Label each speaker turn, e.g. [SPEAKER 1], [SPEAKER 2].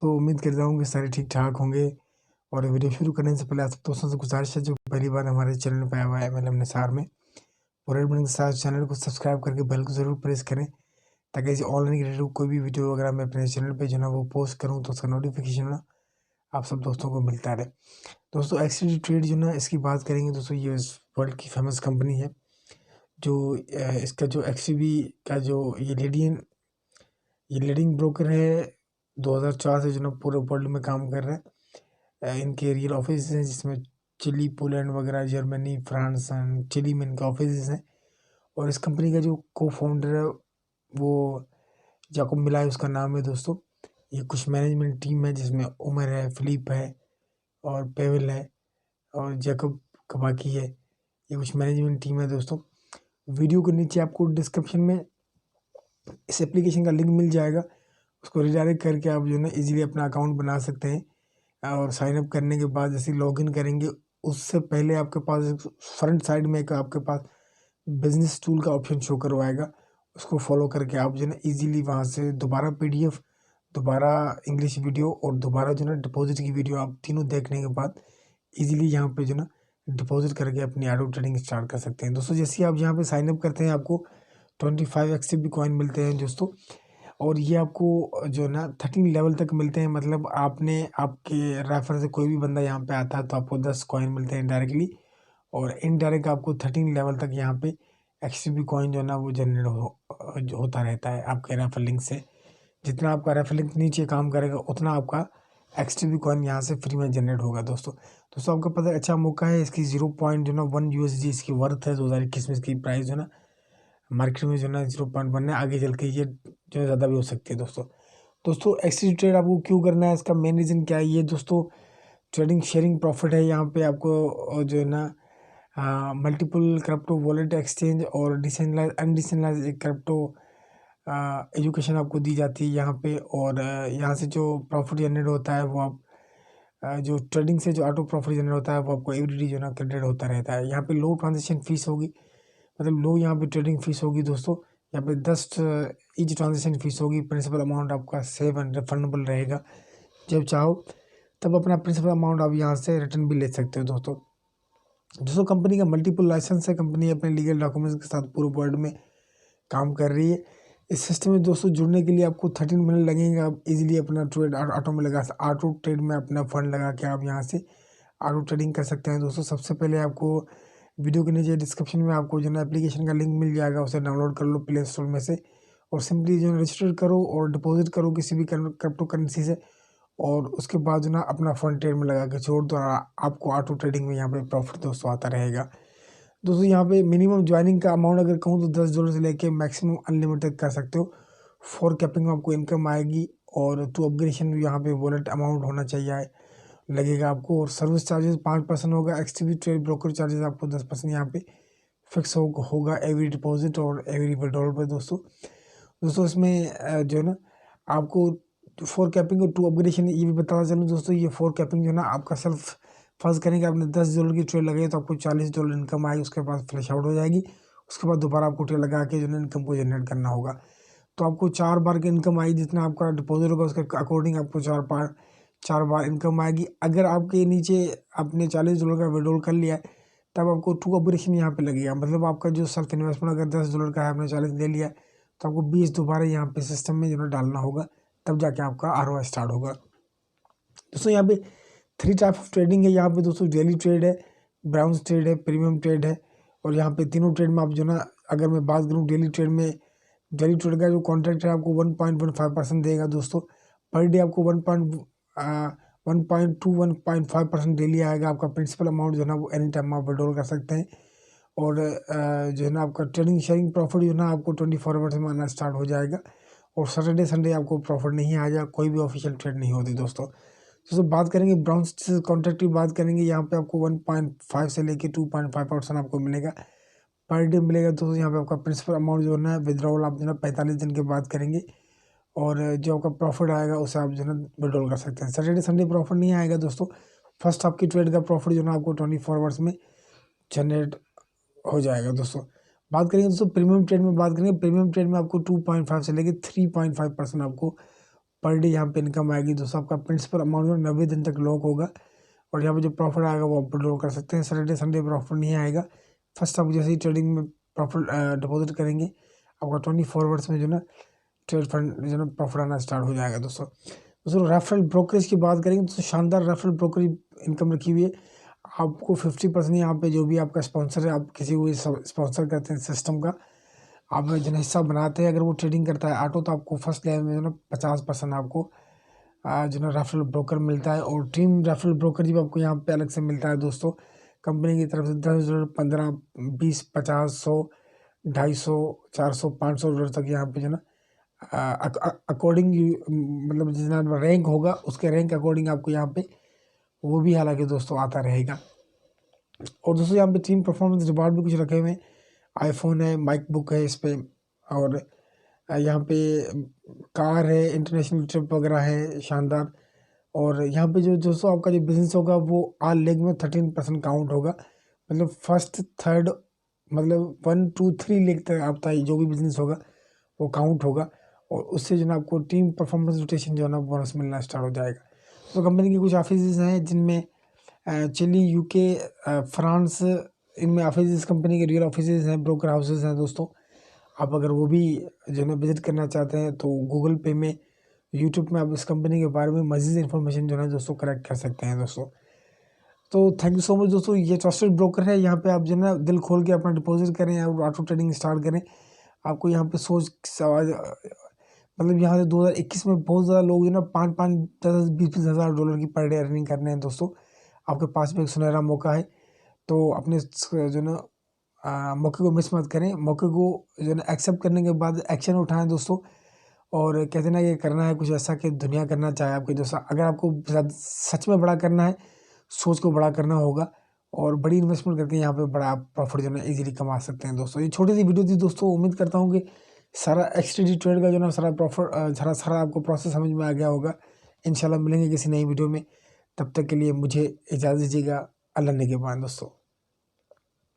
[SPEAKER 1] तो उम्मीद करता हूँ कि सारे ठीक-ठाक होंगे। और वीडियो शुरू करने से पहले आप सब दोस्तों से गुज़ारिश है, जो पहली बार हमारे चैनल पे आया हुआ है एमएलएम निसार में, वो रेड बटन के साथ चैनल को सब्सक्राइब करके बेल को ज़रूर प्रेस करें, ताकि ऐसे ऑनलाइन रिलेटेड कोई भी वीडियो अगर मैं अपने चैनल पे जो है ना वो पोस्ट करूँ तो उसका नोटिफिकेशन ना आप सब दोस्तों को मिलता रहे। दोस्तों एक्सचेंज ट्रेड जो ना इसकी बात करेंगे दोस्तों, ये इस वर्ल्ड की फेमस कंपनी है। जो इसका जो एक्ससीबी का जो ये लीडिंग ब्रोकर है, 2004 से जो ना पूरे वर्ल्ड में काम कर रहा है। इनके रियल ऑफिस हैं जिसमें चिली, पोलैंड वगैरह, जर्मनी, फ्रांस एंड चिली में इनके ऑफिस हैं। और इस कंपनी का जो को फाउंडर है वो जाकोब मिलाई उसका नाम है दोस्तों। ये कुछ मैनेजमेंट टीम है जिसमें उमर है, फिलिप है और पेवेल है और जैकब कबाकी है। ये कुछ मैनेजमेंट टीम है दोस्तों। वीडियो के नीचे आपको डिस्क्रिप्शन में इस एप्लीकेशन का लिंक मिल जाएगा, उसको रिडायरेक्ट करके आप जो है ना ईजिली अपना अकाउंट बना सकते हैं। और साइन अप करने के बाद जैसे लॉगिन करेंगे उससे पहले आपके पास फ्रंट साइड में एक आपके पास बिजनेस टूल का ऑप्शन शो करवाएगा। उसको फॉलो करके आप जो है ना ईजिली वहाँ से दोबारा पीडीएफ, दोबारा इंग्लिश वीडियो और दोबारा जो है ना डिपॉजिट की वीडियो आप तीनों देखने के बाद ईजिली यहाँ पे जो है ना डिपॉजिट करके अपनी ऑटो ट्रेडिंग स्टार्ट कर सकते हैं। दोस्तों जैसे आप यहाँ पे साइन अप करते हैं आपको 25 एक्ससीबी कॉइन मिलते हैं दोस्तों। और ये आपको जो है ना 13 लेवल तक मिलते हैं, मतलब आपने आपके रेफर से कोई भी बंदा यहाँ पे आता है तो आपको 10 कॉइन मिलते हैं डायरेक्टली। और इनडायरेक्ट आपको 13 लेवल तक यहाँ पे एक्ससीबी कॉइन जो है ना वो जनरेट होता रहता है आपके रेफर लिंक से। जितना आपका रेफर लिंक नीचे काम करेगा उतना आपका एक्सटीबी कॉइन यहाँ से फ्री में जनरेट होगा दोस्तों आपको पता है अच्छा मौका है। इसकी 0.1 यूएसडी इसकी वर्थ है। 2021 में इसकी प्राइस जो है ना मार्केट में जो है ना 0.1 है। आगे चल के ये जो है ज़्यादा भी हो सकती है दोस्तों एक्सचेंज ट्रेड आपको क्यों करना है, इसका मेन रीज़न क्या है? ये दोस्तों ट्रेडिंग शेयरिंग प्रॉफिट है। यहाँ पे आपको जो है ना मल्टीपल क्रिप्टो वॉलेट एक्सचेंज और डिसेंट्रलाइज अनडिसेंट्रलाइज एक क्रिप्टो एजुकेशन आपको दी जाती है यहाँ पे। और यहाँ से जो प्रॉफिट जनरेट होता है वो आप जो ट्रेडिंग से जो ऑटो प्रॉफिट जनरेट होता है वो आपको एवरीडे जो है ना क्रेडिट होता रहता है। यहाँ पे लो ट्रांजेक्शन फीस होगी, मतलब लो यहाँ पे ट्रेडिंग फीस होगी दोस्तों। यहाँ पे 10 ईच ट्रांजेक्शन फीस होगी। प्रिंसिपल अमाउंट आपका सेव एंड रिफंडेबल रहेगा। जब चाहो तब अपना प्रिंसिपल अमाउंट आप यहाँ से रिटर्न भी ले सकते हो दोस्तों कंपनी का मल्टीपल लाइसेंस है। कंपनी अपने लीगल डॉक्यूमेंट्स के साथ पूरे वर्ल्ड में काम कर रही है। इस सिस्टम में दोस्तों जुड़ने के लिए आपको 13 मिनट लगेंगे। आप इजीली अपना ट्रेड ऑटो में ऑटो ट्रेड में अपना फंड लगा के आप यहाँ से ऑटो ट्रेडिंग कर सकते हैं दोस्तों। सबसे पहले आपको वीडियो के नीचे डिस्क्रिप्शन में आपको जो है एप्लीकेशन का लिंक मिल जाएगा, उसे डाउनलोड कर लो प्ले स्टोर में से और सिंपली जो है रजिस्टर करो और डिपॉजिट करो किसी भी क्रिप्टो करेंसी से। और उसके बाद जो ना अपना फंड ट्रेड में लगा के छोड़ दो, आपको ऑटो ट्रेडिंग में यहाँ पे प्रॉफिट दोस्तों आता रहेगा। दोस्तों यहाँ पे मिनिमम ज्वाइनिंग का अमाउंट अगर कहूँ तो $10 से लेके मैक्सिमम अनलिमिटेड कर सकते हो। 4 कैपिंग में आपको इनकम आएगी और 2 अपग्रेडेशन यहाँ पे वॉलेट अमाउंट होना चाहिए लगेगा आपको। और सर्विस चार्जेस 5% होगा। एक्सटीवी ट्रेड ब्रोकर चार्जेस आपको 10% यहाँ पे फिक्स होगा एवरी डिपॉजिट और एवरी विड्रॉल पर दोस्तों इसमें जो है ना आपको 4 कैपिंग और 2 अपग्रेडेशन ये भी बताना चलूँ दोस्तों। ये 4 कैपिंग जो है ना आपका सेल्फ फर्ज करेंगे आपने $10 की ट्रेड लगाई तो आपको $40 इनकम आएगी, उसके बाद फ्लैश आउट हो जाएगी। उसके बाद दोबारा आपको ट्रेड लगा के जो है इनकम को जनरेट करना होगा। तो आपको 4 बार की इनकम आएगी, जितना आपका डिपॉजिट होगा उसके अकॉर्डिंग आपको 4 बार इनकम आएगी। अगर आपके नीचे आपने $40 का विड्रॉल कर लिया है तब आपको 2 ऑपरेशन यहाँ पे लगेगा, मतलब आपका जो सेल्फ इन्वेस्टमेंट अगर $10 का है आपने 40 ले लिया तो आपको 20 दोबारा यहाँ पे सिस्टम में जो है डालना होगा, तब जाके आपका ROI स्टार्ट होगा दोस्तों। यहाँ पे 3 टाइप ऑफ ट्रेडिंग है यहाँ पे दोस्तों। डेली ट्रेड है, ब्राउन्स ट्रेड है, प्रीमियम ट्रेड है। और यहाँ पे तीनों ट्रेड में आप जो ना अगर मैं बात करूँ डेली ट्रेड में, डेली ट्रेड का जो कॉन्ट्रैक्ट है आपको 1.15% देगा दोस्तों। पर डे आपको 1.5% डेली आएगा। आपका प्रिंसिपल अमाउंट जो है ना वो एनी टाइम आप विड्रॉल कर सकते हैं। और जो है ना आपका ट्रेडिंग शेयरिंग प्रॉफिट जो है ना आपको 24 आवर्स में आना स्टार्ट हो जाएगा। और सैटरडे संडे आपको प्रॉफिट नहीं आएगा, कोई भी ऑफिशियल ट्रेड नहीं होती दोस्तों बात करेंगे ब्राउन्स कॉन्ट्रैक्ट की बात करेंगे। यहाँ पे आपको 1.5 से लेके 2.5% आपको मिलेगा पर डे मिलेगा दोस्तों। यहाँ पे आपका प्रिंसिपल अमाउंट जो है ना विड्रॉल आप जो है 45 दिन के बाद करेंगे और जो आपका प्रॉफिट आएगा उसे आप जो है विड्रॉल कर सकते हैं। सैटरडे संडे प्रॉफिट नहीं आएगा दोस्तों। फर्स्ट आपकी ट्रेड का प्रॉफिट जो है ना आपको 24 आवर्स में जनरेट हो जाएगा दोस्तों। बात करेंगे दोस्तों प्रीमियम ट्रेड में, बात करेंगे प्रीमियम ट्रेड में आपको 2.5 से लेके 3.5% आपको पर डे यहाँ पे इनकम आएगी दोस्तों। आपका प्रिंसिपल अमाउंट जो 90 दिन तक लॉक होगा और यहाँ पे जो प्रॉफिट आएगा वो आप विड्रॉ कर सकते हैं। सैटरडे संडे प्रॉफिट नहीं आएगा। फर्स्ट आप जैसे ही ट्रेडिंग में प्रॉफिट डिपॉजिट करेंगे आपका 24 आवर्स में जो ना ट्रेड फंड जो ना प्रॉफिट आना स्टार्ट हो जाएगा दोस्तों। रेफरल ब्रोकरेज की बात करेंगे तो शानदार रेफरल ब्रोकरेज इनकम रखी हुई है। आपको 50% यहाँ पे जो भी आपका स्पॉन्सर है, आप किसी को स्पॉन्सर करते हैं सिस्टम का, आप जो है हिस्सा बनाते हैं, अगर वो ट्रेडिंग करता है ऑटो तो आपको फर्स्ट लेवल में जो ना 50% आपको जो ना रेफरल ब्रोकर मिलता है। और टीम रेफरल ब्रोकर भी आपको यहाँ पे अलग से मिलता है दोस्तों। कंपनी की तरफ से $10, 15, 20, 50, 100, 250, 400, $500 तक यहाँ पे जो ना अकॉर्डिंग मतलब जितना रैंक होगा उसके रैंक अकॉर्डिंग आपको यहाँ पे वो भी हालांकि दोस्तों आता रहेगा। और दोस्तों यहाँ पे टीम परफॉर्मेंस रिवार्ड भी कुछ रखे हुए हैं। आईफोन है, माइक बुक है इस पे, और यहाँ पे कार है, इंटरनेशनल ट्रिप वगैरह है शानदार। और यहाँ पे जो दोस्तों आपका जो बिजनेस होगा वो आल लेग में 13% काउंट होगा। मतलब फर्स्ट थर्ड मतलब 1 2 3 लेग तक आपका जो भी बिजनेस होगा वो काउंट होगा। और उससे जो है आपको टीम परफॉर्मेंस रोटेशन जो है ना बोनस मिलना स्टार्ट हो जाएगा। तो कंपनी के कुछ ऑफिस हैं जिनमें चिली, यूके, फ्रांस, इनमें ऑफिस कंपनी के रियल ऑफिस हैं, ब्रोकर हाउसेज हैं दोस्तों। आप अगर वो भी जो है विजिट करना चाहते हैं तो गूगल पे में, यूट्यूब में आप इस कंपनी के बारे में मज़ीद इन्फॉर्मेशन जो है दोस्तों कलेक्ट कर सकते हैं दोस्तों। तो थैंक यू सो मच दोस्तों। ये ट्रस्टेड ब्रोकर है। यहाँ पे आप जो है ना दिल खोल के अपना डिपॉजिट करें और ऑटो ट्रेडिंग स्टार्ट करें। आपको यहाँ पे सोच सवाल मतलब यहाँ से 2021 में बहुत ज़्यादा लोग जो ना 5-5, 10-10, 20-20 हज़ार डॉलर की पर डे अर्निंग करने हैं दोस्तों। आपके पास में एक सुनहरा मौका है, तो अपने जो ना मौके को मिस मत करें। मौके को जो है एक्सेप्ट करने के बाद एक्शन उठाएं दोस्तों। और कहते ना ये करना है कुछ ऐसा कि दुनिया करना चाहे आपके दोस्तों। अगर आपको सच में बड़ा करना है, सोच को बड़ा करना होगा और बड़ी इन्वेस्टमेंट करके यहाँ पे बड़ा प्रॉफिट जो है इजीली कमा सकते हैं दोस्तों। ये छोटी सी वीडियो थी दोस्तों। उम्मीद करता हूँ कि सारा एक्सटेंडी ट्रेड का जो ना सारा प्रॉफिट सारा आपको प्रोसेस समझ में आ गया होगा। इंशाल्लाह मिलेंगे किसी नई वीडियो में। तब तक के लिए मुझे इजाज़त दीजिएगा। अल्लाह ने के बाद दोस्तों।